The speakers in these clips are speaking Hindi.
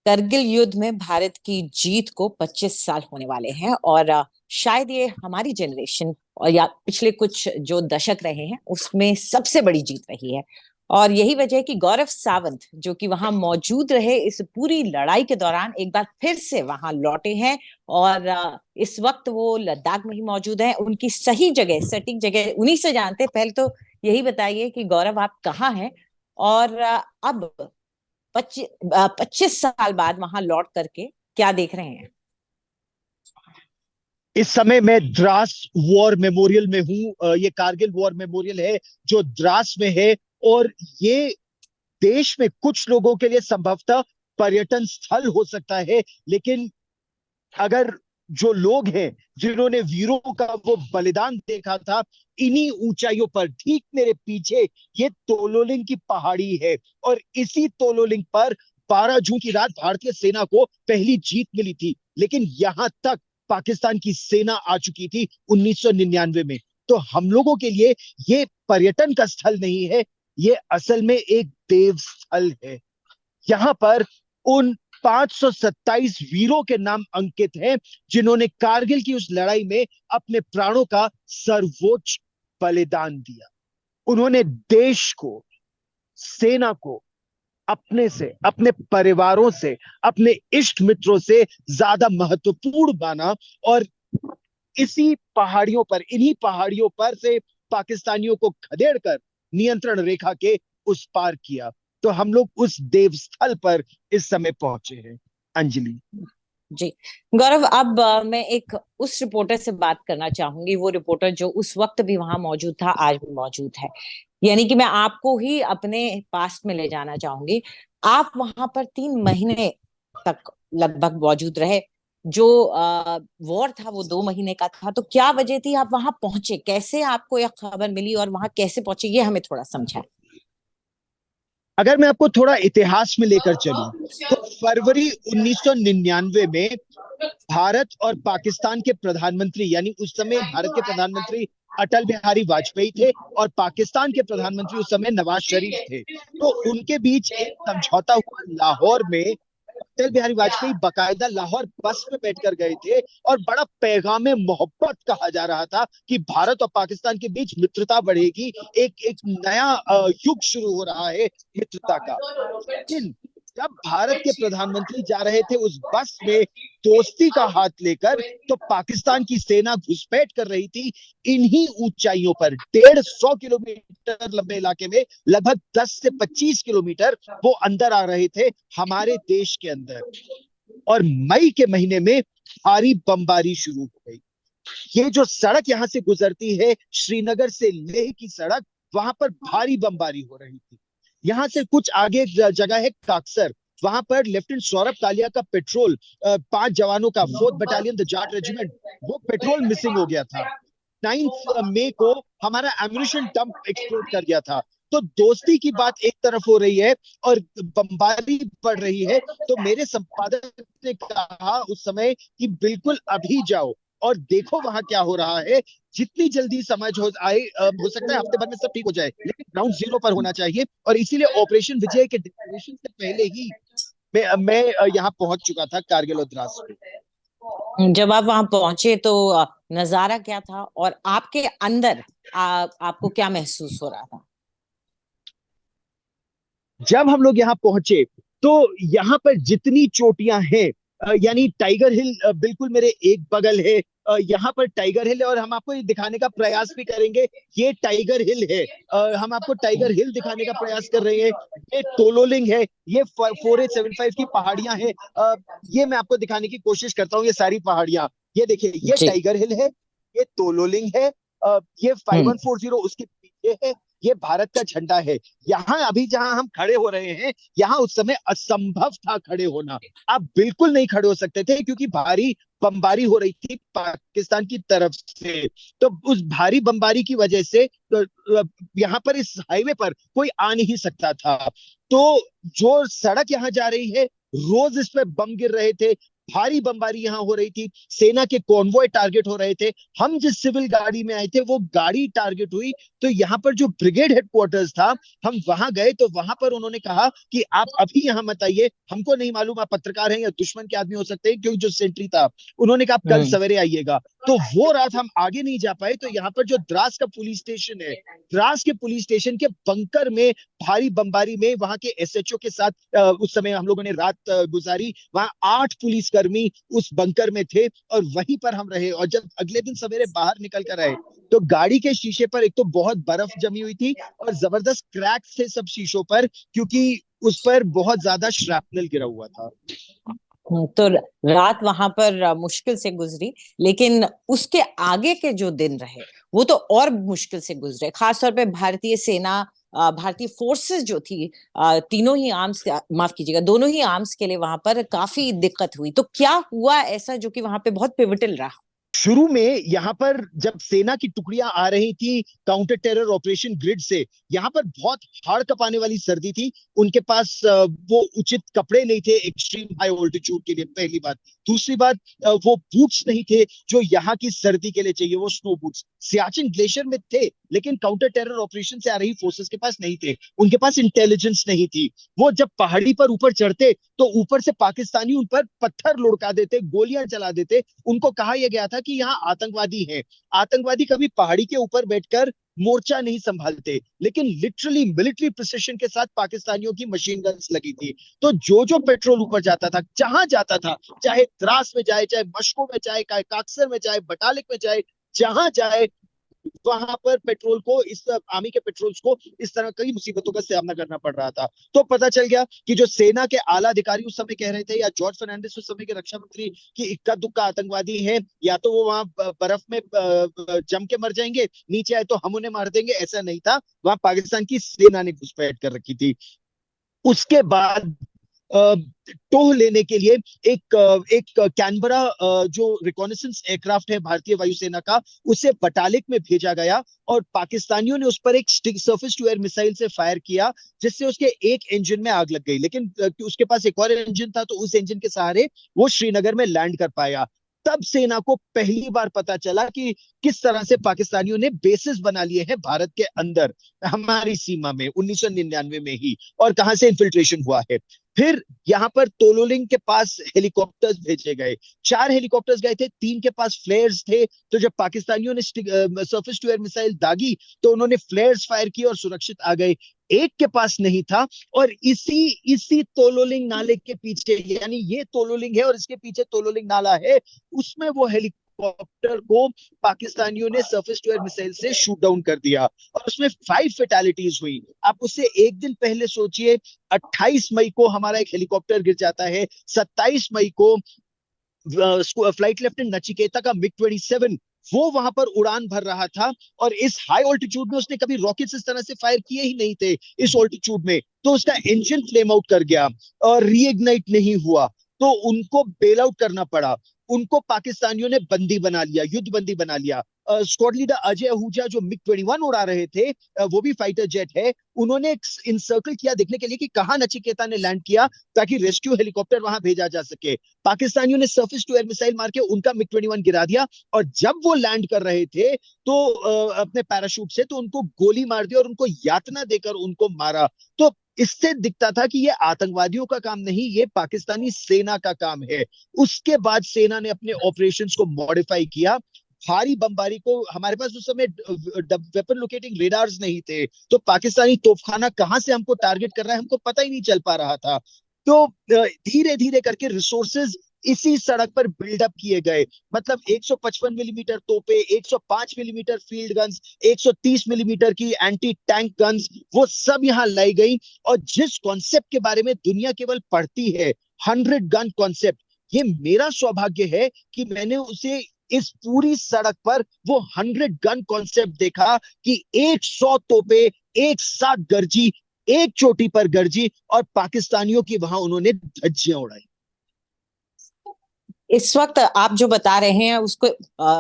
करगिल युद्ध में भारत की जीत को 25 साल होने वाले हैं और शायद ये हमारी जनरेशन और या पिछले कुछ जो दशक रहे हैं उसमें सबसे बड़ी जीत रही है। और यही वजह है कि गौरव सावंत जो कि वहां मौजूद रहे इस पूरी लड़ाई के दौरान एक बार फिर से वहां लौटे हैं। और इस वक्त वो लद्दाख में ही मौजूद हैं। उनकी सही जगह सटीक जगह उन्हीं से जानते हैं। पहले तो यही बताइए कि गौरव आप कहाँ हैं और अब 25 साल बाद वहां लौट करके क्या देख रहे हैं। इस समय मैं द्रास वॉर मेमोरियल में हूं। ये कारगिल वॉर मेमोरियल है जो द्रास में है। और ये देश में कुछ लोगों के लिए संभवतः पर्यटन स्थल हो सकता है, लेकिन अगर जो लोग हैं जिन्होंने वीरों का वो बलिदान देखा था, इन्हीं ऊंचाइयों पर ठीक मेरे पीछे ये तोलोलिंग की पहाड़ी है। और इसी तोलोलिंग पर 12 जून की रात भारतीय सेना को पहली जीत मिली थी। लेकिन यहां तक पाकिस्तान की सेना आ चुकी थी 1999 में। तो हम लोगों के लिए ये पर्यटन का स्थल नहीं है, ये असल में एक देव स्थल है। यहाँ पर उन 527 वीरों के नाम अंकित हैं जिन्होंने कारगिल की उस लड़ाई में अपने प्राणों का सर्वोच्च बलिदान दिया। उन्होंने देश को, सेना को अपने से, अपने परिवारों से, अपने इष्ट मित्रों से ज्यादा महत्वपूर्ण माना। और इसी पहाड़ियों पर, इन्हीं पहाड़ियों पर से पाकिस्तानियों को खदेड़ कर नियंत्रण रेखा के उस पार किया। तो हम लोग उस देवस्थल पर इस समय पहुंचे हैं, अंजलि। जी गौरव, अब मैं एक उस रिपोर्टर से बात करना चाहूंगी, वो रिपोर्टर जो उस वक्त भी वहां मौजूद था, आज भी मौजूद है। यानी कि मैं आपको ही अपने पास्ट में ले जाना चाहूंगी। आप वहां पर 3 महीने तक लगभग मौजूद रहे। जो वॉर था वो 2 महीने का था। तो क्या वजह थी आप वहां पहुंचे, कैसे आपको यह खबर मिली और वहां कैसे पहुंचे, ये हमें थोड़ा समझाएं। अगर मैं आपको थोड़ा इतिहास में लेकर चलूं, तो फरवरी 1999 में भारत और पाकिस्तान के प्रधानमंत्री, यानी उस समय भारत के प्रधानमंत्री अटल बिहारी वाजपेयी थे और पाकिस्तान के प्रधानमंत्री उस समय नवाज शरीफ थे। तो उनके बीच एक समझौता हुआ लाहौर में। अटल बिहारी वाजपेयी बकायदा लाहौर बस में बैठकर गए थे और बड़ा पैगाम मोहब्बत कहा जा रहा था कि भारत और पाकिस्तान के बीच मित्रता बढ़ेगी, एक एक नया युग शुरू हो रहा है मित्रता का। लेकिन जब भारत के प्रधानमंत्री जा रहे थे उस बस में दोस्ती का हाथ लेकर, तो पाकिस्तान की सेना घुसपैठ कर रही थी इन्हीं ऊंचाइयों पर। 150 किलोमीटर लंबे इलाके में लगभग 10 से 25 किलोमीटर वो अंदर आ रहे थे हमारे देश के अंदर। और मई के महीने में भारी बमबारी शुरू हो गई। ये जो सड़क यहां से गुजरती है, श्रीनगर से लेह की सड़क, वहां पर भारी बमबारी हो रही थी। यहां से कुछ आगे जगह है काक्सर, वहां पर लेफ्टिनेंट सौरभ कालिया का पेट्रोल, 5 जवानों का, 4th battalion the Jat regiment, वो पेट्रोल मिसिंग हो गया था। 9 मई को हमारा एम्यूनिशन डंप एक्सप्लोड कर गया था। तो दोस्ती की बात एक तरफ हो रही है और बमबारी बढ़ रही है। तो मेरे संपादक ने कहा उस समय कि बिल्कुल अभी जाओ और देखो वहां क्या हो रहा है। जितनी जल्दी समझ हो आए, हो सकता है हफ्ते भर में सब ठीक हो जाए, लेकिन ग्राउंड जीरो पर होना चाहिए। और इसीलिए ऑपरेशन विजय के डिक्लेरेशन से पहले ही मैं यहाँ पहुंच चुका था, कारगिल और द्रास में। जब आप वहां पहुंचे तो नजारा क्या था और आपके अंदर आपको क्या महसूस हो रहा था। जब हम लोग यहाँ पहुंचे तो यहाँ पर जितनी चोटियां हैं, यानी टाइगर हिल बिल्कुल मेरे एक बगल है। यहाँ पर टाइगर हिल है और हम आपको ये दिखाने का प्रयास भी करेंगे। ये टाइगर हिल है। हम आपको टाइगर हिल दिखाने का प्रयास कर रहे हैं। ये तोलोलिंग है। ये 4875 की पहाड़ियां हैं। ये मैं आपको दिखाने की कोशिश करता हूँ, ये सारी पहाड़ियां। ये देखिए, ये जी। टाइगर हिल है, ये तोलोलिंग है, ये हम्म। 5140 उसके पीछे है, ये भारत का झंडा है। यहाँ अभी जहां हम खड़े हो रहे हैं, यहाँ उस समय असंभव था खड़े होना। आप बिल्कुल नहीं खड़े हो सकते थे क्योंकि भारी बमबारी हो रही थी पाकिस्तान की तरफ से। तो उस भारी बमबारी की वजह से यहाँ पर इस हाईवे पर कोई आ नहीं सकता था। तो जो सड़क यहाँ जा रही है, रोज इस पे बम गिर रहे थे। भारी बमबारी यहाँ हो रही थी, सेना के कॉन्वॉय टारगेट हो रहे थे, हम जिस सिविल गाड़ी में आए थे वो गाड़ी टारगेट हुई। तो यहाँ पर जो ब्रिगेड हेडक्वार्टर्स था, हम वहां गए तो वहां पर उन्होंने कहा कि आप अभी यहाँ मत आइए, हमको नहीं मालूम आप पत्रकार हैं या दुश्मन के आदमी हो सकते हैं, क्योंकि जो सेंट्री था उन्होंने कहा आप कल हम्म। सवेरे आइएगा। तो वो रात हम आगे नहीं जा पाए। तो यहाँ पर जो द्रास का पुलिस स्टेशन है, द्रास के पुलिस स्टेशन के बंकर में भारी बमबारी में वहां के एसएचओ के साथ उस समय हम लोगों ने रात गुजारी। वहां 8 पुलिसकर्मी उस बंकर में थे और वहीं पर हम रहे। और जब अगले दिन सवेरे बाहर निकल कर आए तो गाड़ी के शीशे पर एक तो बहुत बर्फ जमी हुई थी और जबरदस्त क्रैक्स थे सब शीशों पर, क्योंकि उस पर बहुत ज्यादा श्रैपनल गिरा हुआ था। तो रात वहां पर मुश्किल से गुजरी, लेकिन उसके आगे के जो दिन रहे वो तो और मुश्किल से गुजरे। खासतौर पे भारतीय सेना, भारतीय फोर्सेस जो थी, तीनों ही आर्म्स, माफ कीजिएगा, दोनों ही आर्म्स के लिए वहां पर काफी दिक्कत हुई। तो क्या हुआ ऐसा जो कि वहां पे बहुत पिवटल रहा? शुरू में यहाँ पर जब सेना की टुकड़ियां आ रही थी काउंटर टेरर ऑपरेशन ग्रिड से, यहाँ पर बहुत हाड़ कपाने वाली सर्दी थी। उनके पास वो उचित कपड़े नहीं थे एक्सट्रीम हाई ऑल्टीट्यूड के लिए, पहली बात। दूसरी बात, वो बूट्स नहीं थे जो यहाँ की सर्दी के लिए चाहिए, वो स्नो बूट्स सियाचिन ग्लेशियर में थे, लेकिन काउंटर टेरर ऑपरेशन से आ रही फोर्सेस के पास नहीं थे। उनके पास इंटेलिजेंस नहीं थी। वो जब पहाड़ी पर ऊपर चढ़ते तो ऊपर से पाकिस्तानी उन पर पत्थर लुढ़का देते, गोलियां चला देते। उनको कहा यह गया था कि यहाँ आतंकवादी हैं। आतंकवादी कभी पहाड़ी के ऊपर बैठकर मोर्चा नहीं संभालते, लेकिन लिटरली मिलिट्री प्रिसिशन के साथ पाकिस्तानियों की मशीन गन्स लगी थी। तो जो जो पेट्रोल ऊपर जाता था, जहां जाता था, चाहे द्रास में जाए, चाहे मशकों में जाए, चाहे काक्सर में जाए, बटालिक में जाए, जहां जाए वहां पर पेट्रोल को, इस आर्मी के पेट्रोल्स को इस तरह कई मुसीबतों का सामना करना पड़ रहा था। तो पता चल गया कि जो सेना के आला अधिकारी उस समय कह रहे थे, या जॉर्ज फर्नांडिस उस समय के रक्षा मंत्री, कि इक्का दुक्का आतंकवादी हैं, या तो वो वहां बर्फ में जम के मर जाएंगे, नीचे आए तो हम उन्हें मार देंगे, ऐसा नहीं था। वहां पाकिस्तान की सेना ने घुसपैठ कर रखी थी। उसके बाद टोह लेने के लिए एक कैनबरा जो रिकॉनेसेंस एयरक्राफ्ट है भारतीय वायुसेना का, उसे बटालिक में भेजा गया और पाकिस्तानियों ने उस पर एक सर्फेस टू एयर मिसाइल से फायर किया, जिससे उसके एक इंजन में आग लग गई। लेकिन उसके पास एक और इंजन था, तो उस इंजन के सहारे वो श्रीनगर में लैंड कर पाया। तब सेना को पहली बार पता चला कि किस तरह से पाकिस्तानियों ने बेसिस बना लिए हैं भारत के अंदर, हमारी सीमा में 1999 में ही, और कहां से इन्फिल्ट्रेशन हुआ है। फिर यहाँ पर तोलोलिंग के पास हेलीकॉप्टर्स भेजे गए। 4 हेलीकॉप्टर्स गए थे, 3 के पास फ्लेयर्स थे। तो जब पाकिस्तानियों ने सरफेस टू एयर मिसाइल दागी तो उन्होंने फ्लेयर्स फायर किए और सुरक्षित आ गए। एक के पास नहीं था। और इसी इसी तोलोलिंग नाले के पीछे, यानी ये तोलोलिंग है और इसके पीछे तोलोलिंग नाला है, उसमें वो हेलीकॉप्टर को पाकिस्तानियों ने सरफेस टू एयर मिसाइल से शूट डाउन कर दिया और उसमें 5 फैटेलिटीज हुई। आप उससे एक दिन पहले सोचिए, 28 मई को हमारा एक हेलीकॉप्टर गिर जाता है, 27 मई को फ्लाइट लेफ्टिनेंट नचिकेता का मिग-27 वो वहां पर उड़ान भर रहा था। और इस हाई ऑल्टीट्यूड में उसने कभी रॉकेट्स इस तरह से फायर किए ही नहीं थे इस ऑल्टीट्यूड में। तो उसका इंजन फ्लेम आउट कर गया और रीइग्नाइट नहीं हुआ, तो उनको बेल आउट करना पड़ा। उनको पाकिस्तानियों ने बंदी बना लिया, युद्ध बंदी बना लिया। स्क्वाड लीडर अजय आहूजा जो मिग-21 उड़ा रहे थे, वो भी फाइटर जेट है, उन्होंने इंसर्कल किया देखने के लिए कि कहां नचिकेता ने लैंड किया, ताकि रेस्क्यू हेलीकॉप्टर वहां भेजा जा सके। पाकिस्तानियों ने सरफेस टू एयर मिसाइल मार के उनका मिग-21 गिरा दिया। और जब वो लैंड कर रहे थे तो अपने पैराशूट से, तो उनको गोली मार दी और उनको यातना देकर उनको मारा। तो इससे दिखता था कि ये आतंकवादियों का काम नहीं, ये पाकिस्तानी सेना का काम है। उसके बाद सेना ने अपने ऑपरेशंस को मॉडिफाई किया। भारी बमबारी को, हमारे पास उस समय वेपन लोकेटिंग रेडार्स नहीं थे, तो पाकिस्तानी तोपखाना कहां से हमको टारगेट कर रहा है हमको पता ही नहीं चल पा रहा था। तो धीरे धीरे करके रिसोर्सेज इसी सड़क पर बिल्डअप किए गए। मतलब 155 मिलीमीटर तोपे, 105 मिलीमीटर फील्ड गन्स, 130 मिलीमीटर की एंटी टैंक गन्स, वो सब यहाँ लाई गई। और जिस कॉन्सेप्ट के बारे में दुनिया केवल पढ़ती है, 100 गन कॉन्सेप्ट, ये मेरा सौभाग्य है कि मैंने उसे इस पूरी सड़क पर वो 100 गन कॉन्सेप्ट देखा कि 100 तोपे एक साथ गरजी, एक चोटी पर गरजी और पाकिस्तानियों की वहां उन्होंने धज्जियां उड़ाई। इस वक्त आप जो बता रहे हैं उसको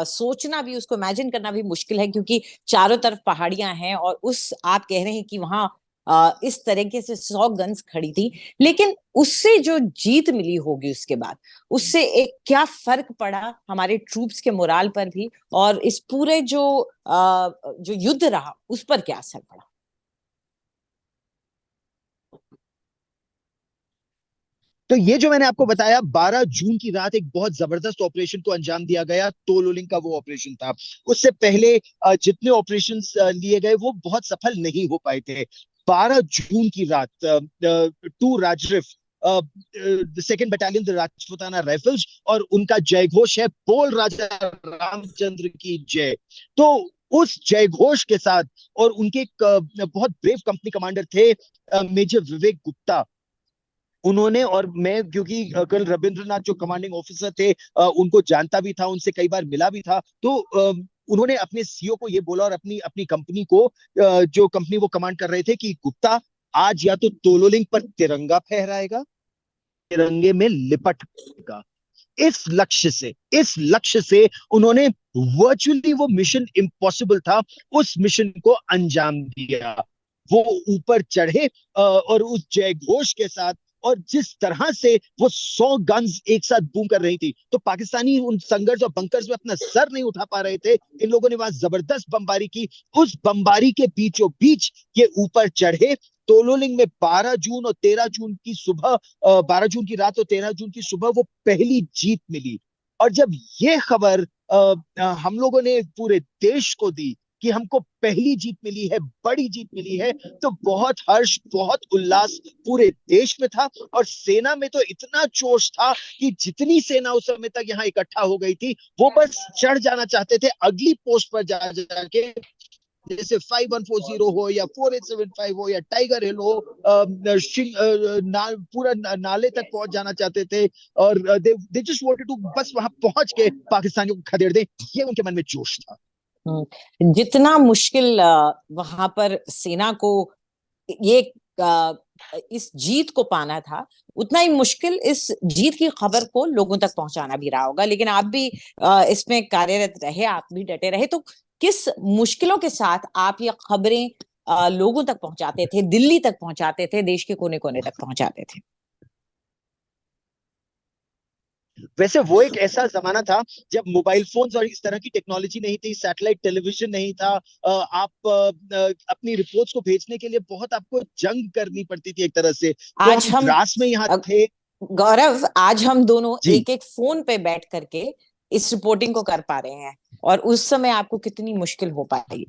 सोचना भी, उसको इमेजिन करना भी मुश्किल है, क्योंकि चारों तरफ पहाड़ियां हैं और उस, आप कह रहे हैं कि वहां इस तरीके से 100 गन्स खड़ी थी, लेकिन उससे जो जीत मिली होगी उसके बाद, उससे एक क्या फर्क पड़ा हमारे ट्रूप्स के मोराल पर भी, और इस पूरे जो युद्ध रहा उस पर क्या असर पड़ा? तो ये जो मैंने आपको बताया, 12 जून की रात एक बहुत जबरदस्त ऑपरेशन को अंजाम दिया गया, तोलोलिंग का वो ऑपरेशन था। उससे पहले जितने ऑपरेशन लिए गए वो बहुत सफल नहीं हो पाए थे। 12 जून की रात two Raj Rif, second battalion the Rajputana rifles, और उनका जय घोष है बोल राजा रामचंद्र की जय। तो उस जय घोष के साथ, और उनके एक बहुत ब्रेव कंपनी कमांडर थे मेजर विवेक गुप्ता, उन्होंने, और मैं क्योंकि कर्नल रविंद्रनाथ जो कमांडिंग ऑफिसर थे उनको जानता भी था, उनसे कई बार मिला भी था, तो उन्होंने अपने सीईओ को ये बोला, और अपनी अपनी कंपनी को, जो कंपनी वो कमांड कर रहे थे, कि गुप्ता आज या तो तोलोलिंग पर तिरंगा फहराएगा, तिरंगे में लिपटेगा। इस लक्ष्य से उन्होंने वर्चुअली, वो मिशन इम्पॉसिबल था, उस मिशन को अंजाम दिया। वो ऊपर चढ़े और उस जय घोष के साथ, और जिस तरह से वो 100 गन्स एक साथ बूम कर रही थी, तो पाकिस्तानी उन संघर्ष और बंकर्स में अपना सर नहीं उठा पा रहे थे। इन लोगों ने वहां जबरदस्त बमबारी की। उस बमबारी के बीचों बीच ये ऊपर चढ़े। तोलोलिंग में 12 जून और 13 जून की सुबह, 12 जून की रात और 13 जून की सुबह वो पहली जीत मिली। और जब ये खबर हम लोगों ने पूरे देश को दी कि हमको पहली जीत मिली है, बड़ी जीत मिली है, तो बहुत हर्ष, बहुत उल्लास पूरे देश में था। और सेना में तो इतना जोश था कि जितनी सेना उस समय तक यहाँ इकट्ठा हो गई थी, वो बस चढ़ जाना चाहते थे अगली पोस्ट पर जा जाके, जैसे 5140 हो या 4875 हो या टाइगर हिल हो, पूरा नाले तक पहुंच जाना चाहते थे। और दे जस्ट वांटेड टू, बस वहां पहुंच के पाकिस्तानियों को खदेड़ दे, ये उनके मन में जोश था। जितना मुश्किल वहां पर सेना को ये अ, इस जीत को पाना था, उतना ही मुश्किल इस जीत की खबर को लोगों तक पहुंचाना भी रहा होगा। लेकिन आप भी इसमें कार्यरत रहे, आप भी डटे रहे, तो किस मुश्किलों के साथ आप ये खबरें लोगों तक पहुंचाते थे, दिल्ली तक पहुंचाते थे, देश के कोने कोने तक पहुंचाते थे? वैसे वो एक ऐसा जमाना था जब मोबाइल फोन्स और इस तरह की टेक्नोलॉजी नहीं थी, सैटेलाइट टेलीविजन नहीं था। आप अपनी रिपोर्ट्स को भेजने के लिए बहुत आपको जंग करनी पड़ती थी एक तरह से। तो आज हम हम द्रास में यहाँ अ, थे। गौरव, आज हम दोनों जी, एक एक फोन पे बैठ करके इस रिपोर्टिंग को कर पा रहे हैं, और उस समय आपको कितनी मुश्किल हो पाई?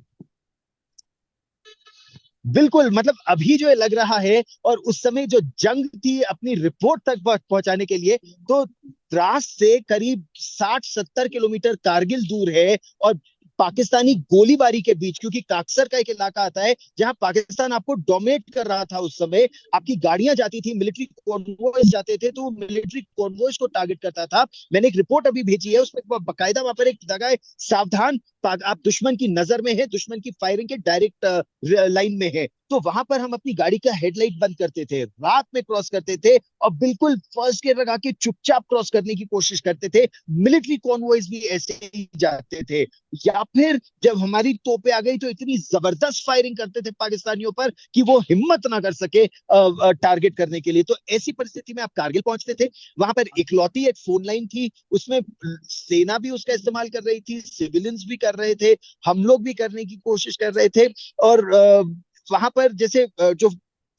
बिल्कुल, मतलब अभी जो लग रहा है, और उस समय जो जंग थी अपनी रिपोर्ट तक पहुंचाने के लिए, तो द्रास से करीब 60-70 किलोमीटर कारगिल दूर है। और पाकिस्तानी गोलीबारी के बीच, क्योंकि काक्सर का एक इलाका आता है जहां पाकिस्तान आपको डोमिनेट कर रहा था उस समय, आपकी गाड़ियां जाती थी, मिलिट्री कॉन्वॉयज जाते थे, तो वो मिलिट्री कॉन्वॉयज को टारगेट करता था। मैंने एक रिपोर्ट अभी भेजी है, उसमें बाकायदा वहां पर एक जगह है, सावधान, आप दुश्मन की नजर में है, दुश्मन की फायरिंग के डायरेक्ट लाइन में है। तो वहां पर हम अपनी गाड़ी का हेडलाइट बंद करते थे, रात में क्रॉस करते थे, और बिल्कुल फर्स्ट गियर लगा के चुपचाप क्रॉस करने की कोशिश करते थे। मिलिट्री कॉन्वॉयज भी ऐसे ही जाते थे। या फिर जब हमारी तोपें आ गई, तो इतनी जबरदस्त फायरिंग करते थे पाकिस्तानियों पर कि वो हिम्मत ना कर सके टारगेट करने के लिए। तो ऐसी परिस्थिति में आप कारगिल पहुंचते थे। वहां पर इकलौती एक फोन लाइन थी, उसमें सेना भी उसका इस्तेमाल कर रही थी, सिविलियंस भी कर रहे थे, हम लोग भी करने की कोशिश कर रहे थे। और वहां पर जैसे जो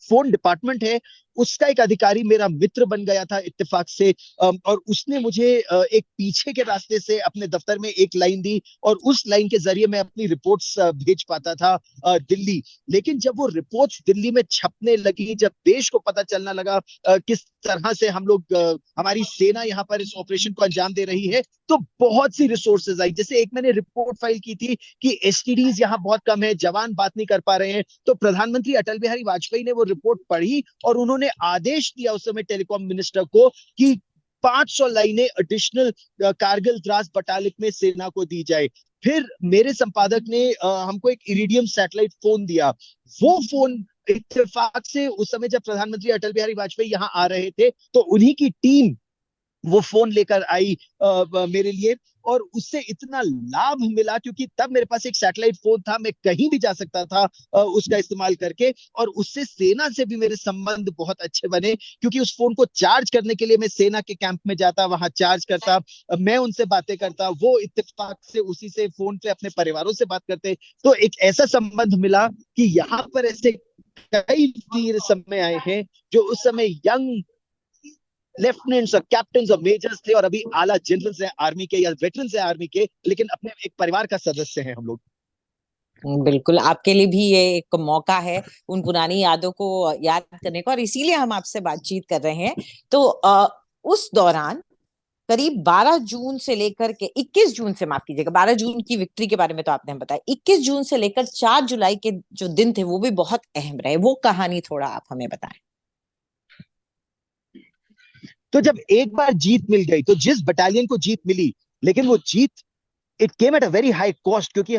फोन डिपार्टमेंट है, उसका एक अधिकारी मेरा मित्र बन गया था इत्तेफाक से। और उसने मुझे एक पीछे के रास्ते से अपने दफ्तर में एक लाइन दी, और उस लाइन के जरिए मैं अपनी रिपोर्ट्स भेज पाता था दिल्ली। लेकिन जब वो रिपोर्ट्स दिल्ली में छपने लगी, जब देश को पता चलना लगा किस तरह से हम लोग, हमारी सेना यहाँ पर इस ऑपरेशन को अंजाम दे रही है, तो बहुत सी रिसोर्सेज आई। जैसे एक मैंने रिपोर्ट फाइल की थी कि एसटीडीज यहाँ बहुत कम है, जवान बात नहीं कर पा रहे हैं, तो प्रधानमंत्री अटल बिहारी वाजपेयी ने वो रिपोर्ट पढ़ी, और उन्होंने आदेश दिया उस समय टेलीकॉम मिनिस्टर को कि 500 लाइनें एडिशनल कारगिल द्रास बटालिक में सेना को दी जाए। फिर मेरे संपादक ने हमको एक इरिडियम सैटेलाइट फोन दिया। वो फोन इत्तेफाक से उस समय जब प्रधानमंत्री अटल बिहारी वाजपेयी यहाँ आ रहे थे, तो उन्हीं की टीम वो फोन लेकर आई मेरे लिए, और उससे इतना लाभ मिला क्योंकि तब मेरे पास एक सैटेलाइट फोन था, मैं कहीं भी जा सकता था उसका इस्तेमाल करके। और उससे सेना से भी मेरे संबंध बहुत अच्छे बने, क्योंकि उस फोन को चार्ज करने के लिए मैं सेना के कैंप में जाता, वहां चार्ज करता, मैं उनसे बातें करता, वो इत्तेफाक से उसी से फोन पे अपने परिवारों से बात करते। तो एक ऐसा संबंध मिला कि यहाँ पर ऐसे कई वीर समय आए हैं जो उस समय यंग लेफ्टिनेंट्स और कैप्टन और मेजर्स थे, और अभी आला जनरल्स हैं आर्मी के या वेटरन्स हैं आर्मी के, लेकिन अपने एक परिवार का सदस्य हैं हम लोग। बिल्कुल, आपके लिए भी ये एक मौका है उन पुरानी यादों को याद करने का, और इसीलिए हम आपसे बातचीत कर रहे हैं। तो उस दौरान करीब 12 जून से लेकर के 21 जून से, माफ कीजिएगा, 12 जून की विक्ट्री के बारे में तो आपने बताया, 21 जून से लेकर 4 जुलाई के जो दिन थे वो भी बहुत अहम रहे, वो कहानी थोड़ा आप हमें बताएं। तो जब एक बार जीत मिल गई, तो जिस बटालियन को जीत मिली, लेकिन वो जीत it came at a very high cost, क्योंकि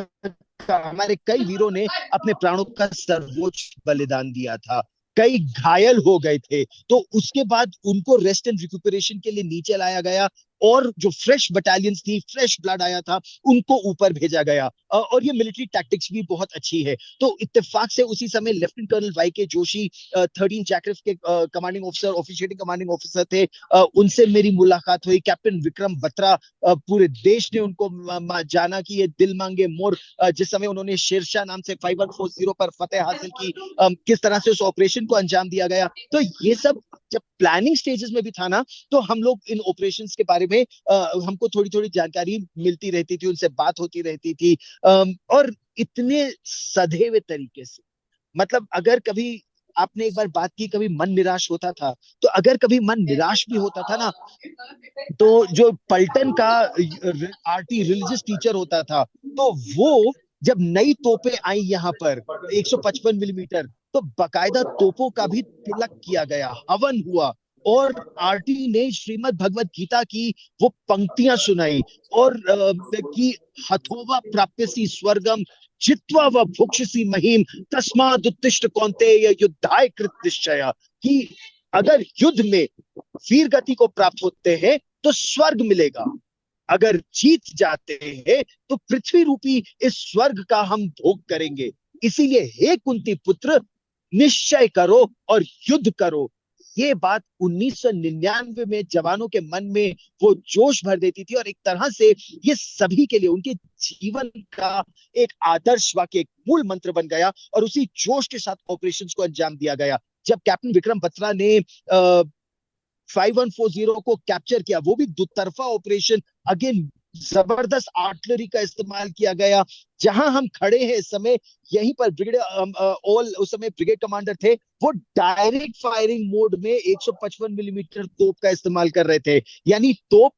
हमारे कई वीरों ने अपने प्राणों का सर्वोच्च बलिदान दिया था, कई घायल हो गए थे। तो उसके बाद उनको रेस्ट एंड रिक्यूपरेशन के लिए नीचे लाया गया, और जो फ्रेश बटालियंस थी, फ्रेश ब्लड आया था, उनको ऊपर भेजा गया। और ये मिलिट्री टैक्टिक्स भी बहुत अच्छी है। तो इत्तेफाक से उसी समय लेफ्टिनेंट कर्नल वाई के जोशी 13 जैकरेफ के commanding officer, officiating commanding officer थे। उनसे मेरी मुलाकात हुई। कैप्टन विक्रम बत्रा, पूरे देश ने उनको जाना कि ये दिल मांगे मोर, जिस समय उन्होंने शेरशाह नाम से 5140 पर फतेह हासिल की, किस तरह से उस ऑपरेशन को अंजाम दिया गया। तो ये सब जब प्लानिंग स्टेजेस में भी था ना, तो हम लोग इन ऑपरेशंस के बारे में हमको थोड़ी थोड़ी जानकारी मिलती रहती थी, उनसे बात होती रहती थी। और इतने सधे हुए तरीके से, मतलब अगर कभी आपने एक बार बात की, कभी मन निराश होता था, तो अगर कभी मन निराश भी होता था ना, तो जो पलटन का आरटी रिलीजियस टीचर होता था, तो वो जब नई तोपें आई यहाँ पर 155 मिलीमीटर, तो बकायदा तोपों का भी तिलक किया गया, हवन हुआ, और आरटी ने श्रीमद् भगवत गीता की वो पंक्तियां सुनाई, और कि हथोवा प्राप्यसी स्वर्गम जित्वा व भुक्षसी महीम तस्माद उत्तिष्ठ कौन्तेय युद्धाय कृत निश्चय, कि अगर युद्ध में वीर गति को प्राप्त होते हैं तो स्वर्ग मिलेगा, अगर जीत जाते हैं तो पृथ्वी रूपी इस स्वर्ग का हम भोग करेंगे। इसीलिए हे कुंती पुत्र, निश्चय करो और युद्ध करो। ये बात 1999 में जवानों के मन में वो जोश भर देती थी, और एक तरह से ये सभी के लिए उनके जीवन का एक आदर्श वाक्य, एक मूल मंत्र बन गया, और उसी जोश के साथ ऑपरेशंस को अंजाम दिया गया। जब कैप्टन विक्रम बत्रा ने 5140 को कैप्चर किया, वो भी दुतरफा ऑपरेशन, अगेन जबरदस्त आर्टिलरी का इस्तेमाल किया गया। जहां हम खड़े हैं इस समय, यहीं पर ब्रिगेड ऑल उस समय ब्रिगेड कमांडर थे, वो डायरेक्ट फायरिंग मोड में 155 मिलीमीटर तोप का इस्तेमाल कर रहे थे। यानी तोप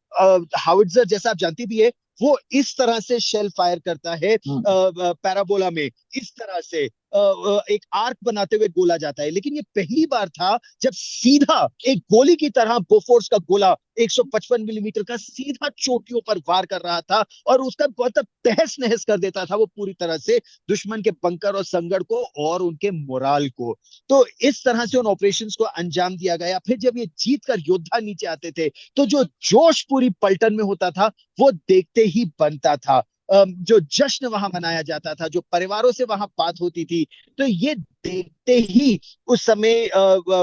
हाउइट्जर जैसा आप जानती भी है, वो इस तरह से शेल फायर करता है, पैराबोला में इस तरह से एक आर्क बनाते हुए गोला जाता है। लेकिन ये पहली बार था जब सीधा एक गोली की तरह बोफोर्स का गोला 155 मिलीमीटर का सीधा चोटियों पर वार कर रहा था, और उसका मतलब तहस नहस कर देता था वो पूरी तरह से दुश्मन के बंकर और संगड़ को और उनके मोराल को। तो इस तरह से उन ऑपरेशंस को अंजाम दिया गया। फिर जब ये जीत कर योद्धा नीचे आते थे, तो जो जोश पूरी पलटन में होता था, वो देखते ही बनता था। जो जश्न वहां मनाया जाता था, जो परिवारों से वहां बात होती थी, तो ये देखते ही उस समय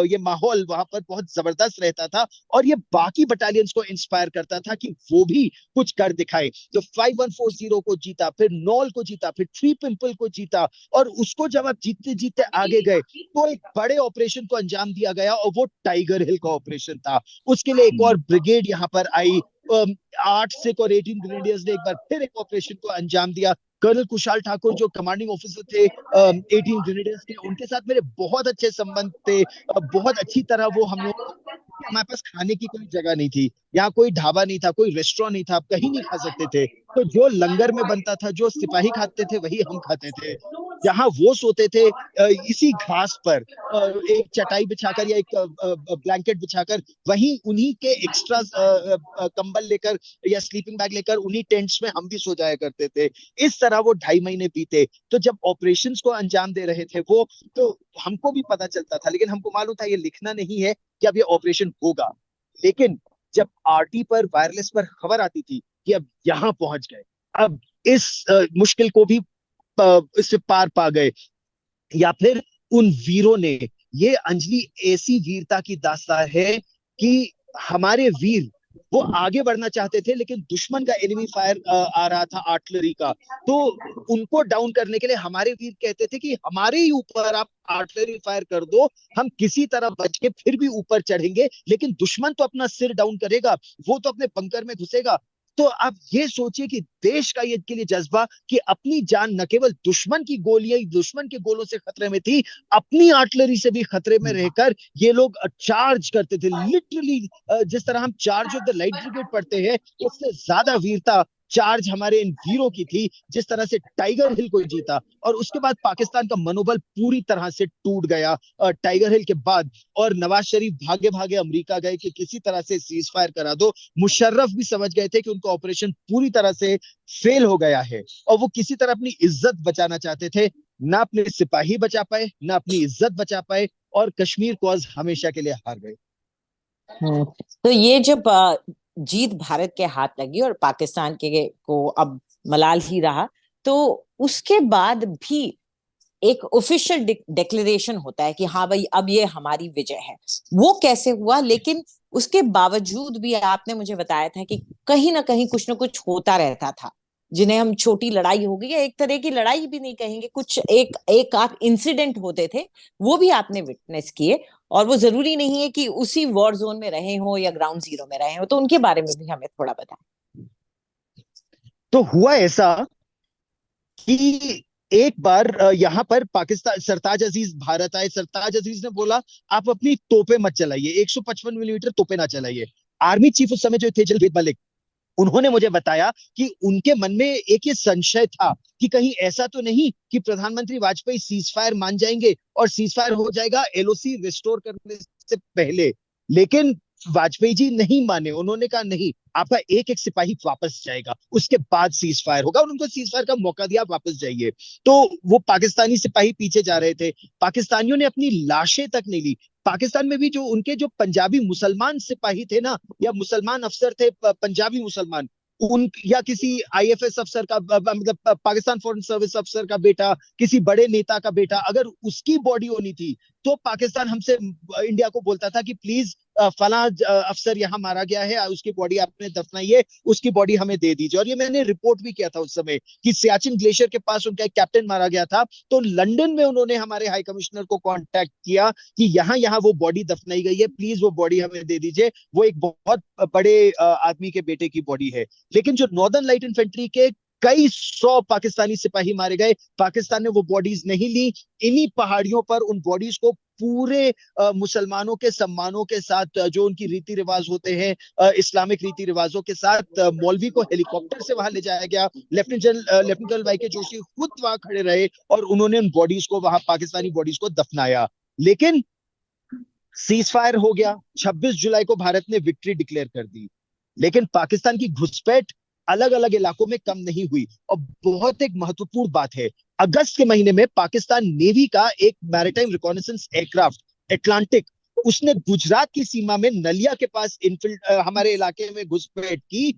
ये माहौल वहां पर बहुत जबरदस्त रहता था, और ये बाकी बटालियंस को इंस्पायर करता था कि वो भी कुछ कर दिखाए। तो 5140 को जीता, फिर नॉल को जीता, फिर थ्री पिंपल को जीता, और उसको जब आप जीतते जीतते आगे गए, तो एक बड़े ऑपरेशन को अंजाम दिया गया, और वो टाइगर हिल का ऑपरेशन था। उसके लिए एक और ब्रिगेड यहाँ पर आई। 8 सिख और 18 ग्रेनेडियर्स ने एक बार फिर एक ऑपरेशन को अंजाम दिया। कर्नल कुशाल ठाकुर जो कमांडिंग ऑफिसर थे 18 ग्रेनेडियर्स के, उनके साथ मेरे बहुत अच्छे संबंध थे। बहुत अच्छी तरह वो हम लोग, हमारे पास खाने की कोई जगह नहीं थी, यहाँ कोई ढाबा नहीं था, कोई रेस्टोरेंट नहीं था, आप कहीं नहीं खा सकते थे। तो जो लंगर में बनता था, जो सिपाही खाते थे, वही हम खाते थे। जहां वो सोते थे इसी घास पर, एक चटाई बिछाकर या एक ब्लैंकेट बिछाकर, वहीं उन्हीं के एक्स्ट्रा कंबल लेकर या स्लीपिंग बैग लेकर उन्हीं टेंट्स में हम भी सो जाया करते थे। इस तरह वो 2.5 महीने बीते। तो जब ऑपरेशंस को अंजाम दे रहे थे वो, तो हमको भी पता चलता था, लेकिन हमको मालूम था ये लिखना नहीं है कि अब ये ऑपरेशन होगा। लेकिन जब आरटी पर वायरलेस पर खबर आती थी कि अब यहाँ पहुंच गए, अब इस मुश्किल को भी इससे पार पा गए, या फिर उन वीरों ने, ये अंजलि ऐसी वीरता की दास्तान है कि हमारे वीर वो आगे बढ़ना चाहते थे, लेकिन दुश्मन का एनिमी फायर आ रहा था आर्टिलरी का, तो उनको डाउन करने के लिए हमारे वीर कहते थे कि हमारे ही ऊपर आप आर्टिलरी फायर कर दो, हम किसी तरह बच के फिर भी ऊपर चढ़ेंगे, लेकिन दुश्मन तो अपना सिर डाउन करेगा, वो तो अपने बंकर में घुसेगा। तो आप ये सोचिए कि देश का ये के लिए जज्बा कि अपनी जान न केवल दुश्मन की गोलियां, दुश्मन के गोलों से खतरे में थी, अपनी आर्टिलरी से भी खतरे में रहकर ये लोग चार्ज करते थे लिटरली। जिस तरह हम charge of the light brigade पढ़ते हैं, उससे ज्यादा वीरता चार्ज हमारे इन वीरों की थी, जिस तरह से टाइगर हिल को जीता। और उसके बाद पाकिस्तान का मनोबल पूरी तरह से टूट गया टाइगर हिल के बाद। और नवाज शरीफ भागे भागे अमेरिका गए कि किसी तरह से सीज फायर करा दो। मुशर्रफ भी समझ गए थे कि उनका ऑपरेशन पूरी तरह से फेल हो गया है, और वो किसी तरह अपनी इज्जत बचाना चाहते थे। ना अपने सिपाही बचा पाए, ना अपनी इज्जत बचा पाए, और कश्मीर कॉज हमेशा के लिए हार गए। तो ये जब जीत भारत के हाथ लगी और पाकिस्तान के को अब मलाल ही रहा, तो उसके बाद भी एक ऑफिशियल डिक्लेरेशन होता है कि हाँ भाई अब ये हमारी विजय है। वो कैसे हुआ? लेकिन उसके बावजूद भी आपने मुझे बताया था कि कहीं ना कहीं कुछ ना कुछ होता रहता था, जिन्हें हम छोटी लड़ाई हो गई या एक तरह की लड़ाई भी नहीं कहेंगे, कुछ एक एक आध इंसिडेंट होते थे, वो भी आपने विटनेस किए। और वो जरूरी नहीं है कि उसी वॉर जोन में रहे हो या ग्राउंड जीरो में रहे हो, तो उनके बारे में भी हमें थोड़ा बताएं। तो हुआ ऐसा कि एक बार यहाँ पर पाकिस्तान, सरताज अजीज भारत आए। सरताज अजीज ने बोला आप अपनी तोपे मत चलाइए, 155 मिलीमीटर तोपे ना चलाइए। आर्मी चीफ उस समय जो थे जनरल मलिक, उन्होंने मुझे बताया कि उनके मन में एक ये संशय था कि कहीं ऐसा तो नहीं कि प्रधानमंत्री वाजपेयी सीज फायर मान जाएंगे और सीज फायर हो जाएगा एलओसी रिस्टोर करने से पहले। लेकिन वाजपेयी जी नहीं माने, उन्होंने कहा नहीं, आपका एक एक सिपाही वापस जाएगा, उसके बाद सीज फायर होगा, और उनको सीज फायर का मौका दिया, वापस जाइए। तो वो पाकिस्तानी सिपाही पीछे जा रहे थे, पाकिस्तानियों ने अपनी लाशें तक नहीं ली। पाकिस्तान में भी जो उनके जो पंजाबी मुसलमान सिपाही थे ना, या मुसलमान अफसर थे, पंजाबी मुसलमान, उन या किसी आईएफएस अफसर का, मतलब पाकिस्तान फॉरेन सर्विस अफसर का बेटा, किसी बड़े नेता का बेटा, अगर उसकी बॉडी होनी थी, तो पाकिस्तान हमसे, इंडिया को बोलता था कि प्लीज फला अफसर यहाँ मारा गया है, उसकी बॉडी आपने दफनाई है, उसकी बॉडी हमें दे दीजिए। और ये मैंने रिपोर्ट भी किया था उस समय कि सियाचिन ग्लेशियर के पास उनका एक कैप्टन मारा गया था, तो लंदन में उन्होंने हमारे हाई कमिश्नर को कांटेक्ट किया कि यहाँ यहाँ वो बॉडी दफनाई गई है, प्लीज वो बॉडी हमें दे दीजिए, वो एक बहुत बड़े आदमी के बेटे की बॉडी है। लेकिन जो नॉर्दर्न लाइट इन्फेंट्री के कई सौ पाकिस्तानी सिपाही मारे गए, पाकिस्तान ने वो बॉडीज नहीं ली। इन्हीं पहाड़ियों पर उन बॉडीज को पूरे मुसलमानों के सम्मानों के साथ, जो उनकी रीति रिवाज होते हैं, इस्लामिक रीति रिवाजों के साथ, मौलवी को हेलीकॉप्टर से वहां ले जाया गया। लेफ्टिनेंट जनरल वाई के जोशी खुद वहां खड़े रहे, और उन्होंने उन बॉडीज को, वहां पाकिस्तानी बॉडीज को दफनाया। लेकिन सीज फायर हो गया, 26 जुलाई को भारत ने विक्ट्री डिक्लेयर कर दी। लेकिन पाकिस्तान की घुसपैठ अलग अलग इलाकों में कम नहीं हुई। और बहुत एक महत्वपूर्ण बात है, अगस्त के महीने में पाकिस्तान नेवी का एक मैरिटाइम रिकॉनेसेंस एयरक्राफ्ट एटलांटिक, उसने गुजरात की सीमा में नलिया के पास हमारे इलाके में घुसपैठ की।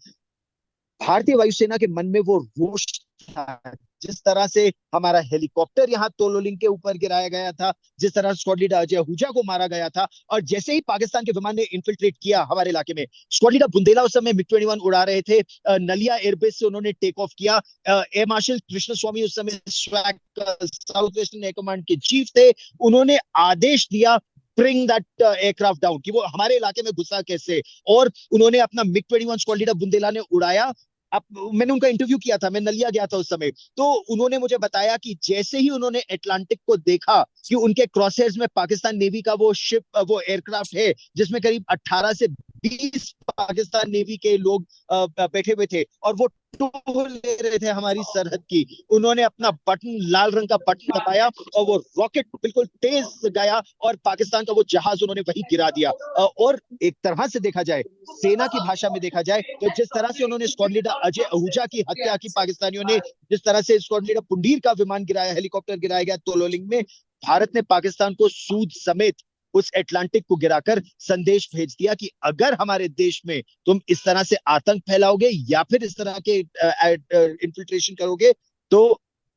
भारतीय वायुसेना के मन में वो रोष था, जिस तरह से हमारा हेलीकॉप्टर यहाँ तोलोलिंग के ऊपर गिराया गया था, जिस तरह स्क्वाड लीडर अजय आहूजा को मारा गया था, और जैसे ही पाकिस्तान के विमान ने इन्फिल्ट्रेट किया हमारे इलाके में, स्क्वाड लीडर बुंदेला उस समय मिग 21 उड़ा रहे थे, नलिया एयरबेस से उन्होंने टेक ऑफ किया। एयर मार्शल कृष्ण स्वामी उस समय स्वैक साउथ वेस्टर्न एयर कमांड के चीफ थे, उन्होंने आदेश दिया ब्रिंग दैट एयरक्राफ्ट डाउन, कि वो हमारे इलाके में घुसा कैसे। और उन्होंने अपना मिग 21 स्क्वाड लीडर बुंदेला ने उड़ाया। अब मैंने उनका इंटरव्यू किया था, मैं नलिया गया था उस समय, तो उन्होंने मुझे बताया कि जैसे ही उन्होंने एटलांटिक को देखा कि उनके क्रॉसहेयर्स में पाकिस्तान नेवी का वो शिप, वो एयरक्राफ्ट है, जिसमें करीब 18 से 20 पाकिस्तान नेवी के लोग बैठे हुए थे, और वो टोल ले रहे थे हमारी सरहद की, उन्होंने अपना बटन, लाल रंग का बटन दबाया, और वो रॉकेट बिल्कुल तेज गया, और पाकिस्तान का वो जहाज उन्होंने वही गिरा दिया। और एक तरह से देखा जाए, सेना की भाषा में देखा जाए, तो जिस तरह से उन्होंने स्क्वाड लीडर अजय आहूजा की हत्या की पाकिस्तानियों ने, जिस तरह से स्क्वाड लीडर पुंडीर का विमान गिराया, हेलीकॉप्टर गिराया गया तोलोलिंग में, भारत ने पाकिस्तान को सूद समेत उस एटलांटिक को गिराकर संदेश भेज दिया कि अगर हमारे देश में तुम इस तरह से आतंक फैलाओगे या फिर इस तरह के इन्फिल्ट्रेशन करोगे तो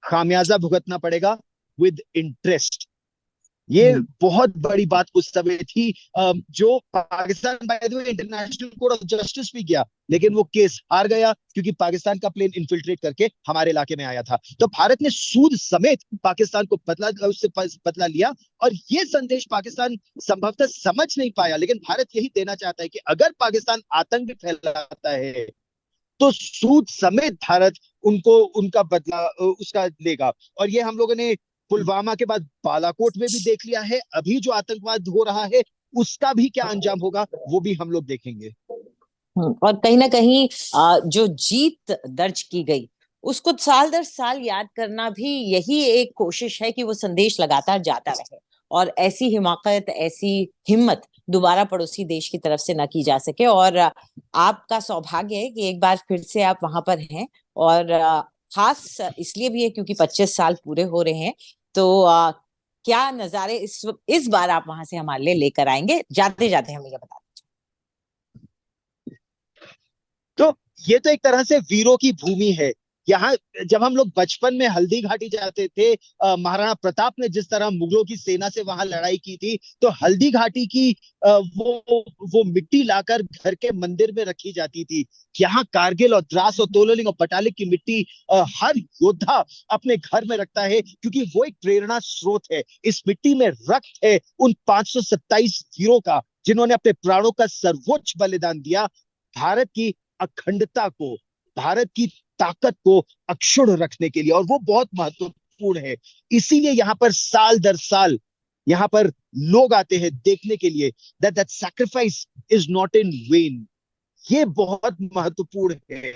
खामियाजा भुगतना पड़ेगा विद इंटरेस्ट। ये बहुत बड़ी बात उस समय थी, जो Pakistan by the way international court of justice भी गया, लेकिन वो केस हार गया क्योंकि पाकिस्तान का प्लेन इन्फिल्ट्रेट करके हमारे इलाके में आया था। तो भारत ने सूद समेत पाकिस्तान को उससे बदला लिया, और ये संदेश पाकिस्तान संभवतः समझ नहीं पाया, लेकिन भारत यही देना चाहता है कि अगर पाकिस्तान आतंक भी फैलाता है तो सूद समेत भारत उनको उनका बदला उसका लेगा। और ये हम लोगों ने पुलवामा के बाद बालाकोट में भी देख लिया है। अभी जो आतंकवाद हो रहा है उसका भी क्या अंजाम होगा वो भी हम लोग देखेंगे। और कहीं ना कहीं जो जीत दर्ज की गई उसको साल दर साल याद करना भी यही एक कोशिश है कि वो संदेश लगातार जाता रहे और ऐसी हिमाकत, ऐसी हिम्मत दोबारा पड़ोसी देश की तरफ से न की जा सके। और आपका सौभाग्य है कि एक बार फिर से आप वहां पर हैं, और खास इसलिए भी है क्योंकि 25 साल पूरे हो रहे हैं। तो क्या नजारे इस बार आप वहां से हमारे लिए लेकर आएंगे? जाते जाते हमें ये बता। तो ये तो एक तरह से वीरों की भूमि है। यहाँ जब हम लोग बचपन में हल्दी घाटी जाते थे, महाराणा प्रताप ने जिस तरह मुगलों की सेना से वहां लड़ाई की थी, तो हल्दी घाटी की वो मिट्टी लाकर घर के मंदिर में रखी जाती थी। यहाँ कारगिल और द्रास और तोलोलिंग और पटालिक की मिट्टी हर योद्धा अपने घर में रखता है, क्योंकि वो एक प्रेरणा स्रोत है। इस मिट्टी में रक्त है उन 527 वीरों का जिन्होंने अपने प्राणों का सर्वोच्च बलिदान दिया भारत की अखंडता को, भारत की ताकत को अक्षुण्ण रखने के लिए, और वो बहुत महत्वपूर्ण है। इसीलिए यहाँ पर साल दर साल यहाँ पर लोग आते हैं देखने के लिए that that sacrifice is not in when. ये बहुत महत्वपूर्ण है।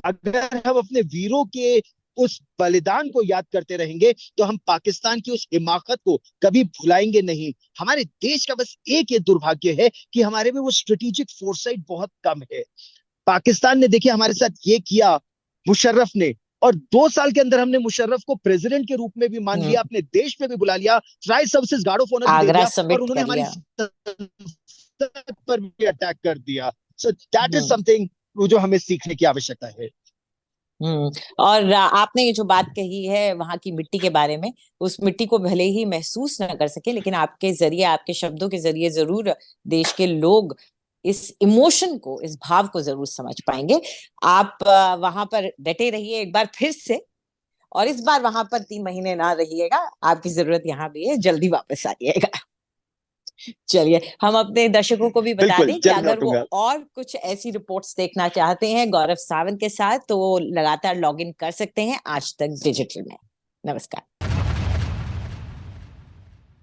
अगर हम अपने वीरों के उस बलिदान को याद करते रहेंगे तो हम पाकिस्तान की उस हिमाकत को कभी भुलाएंगे नहीं। हमारे देश का बस एक ये दुर्भाग्य है कि हमारे में वो स्ट्रेटेजिक फोरसाइट बहुत कम है। पाकिस्तान ने देखिए हमारे साथ ये किया मुशर्रफ ने, और 2 साल के अंदर हमने मुशर्रफ को प्रेसिडेंट के रूप में भी मान लिया, अपने देश में भी बुला लिया, tri services guard of honour भी दे आगरा दिया, और समिट उन्होंने कर हमारी लिया। संसद पर भी अटैक कर दिया। सो दैट इज समथिंग जो हमें सीखने की आवश्यकता है। और आपने ये जो बात कही है वहां की मिट्टी के बारे में, उस मिट्टी को भले ही महसूस न कर सके, लेकिन आपके जरिए, आपके शब्दों के जरिए जरूर देश के लोग इस इमोशन को, इस भाव को जरूर समझ पाएंगे। आप वहां पर डटे रहिए एक बार फिर से, और इस बार वहां पर 3 महीने ना रहिएगा, आपकी जरूरत यहाँ भी है, जल्दी वापस आइएगा। चलिए, हम अपने दर्शकों को भी बता बिल्कुल दें कि जल्द अगर वो लौटूंगा। और कुछ ऐसी रिपोर्ट्स देखना चाहते हैं गौरव सावंत के साथ, तो वो लगातार लॉग इन कर सकते हैं आज तक डिजिटल में। नमस्कार।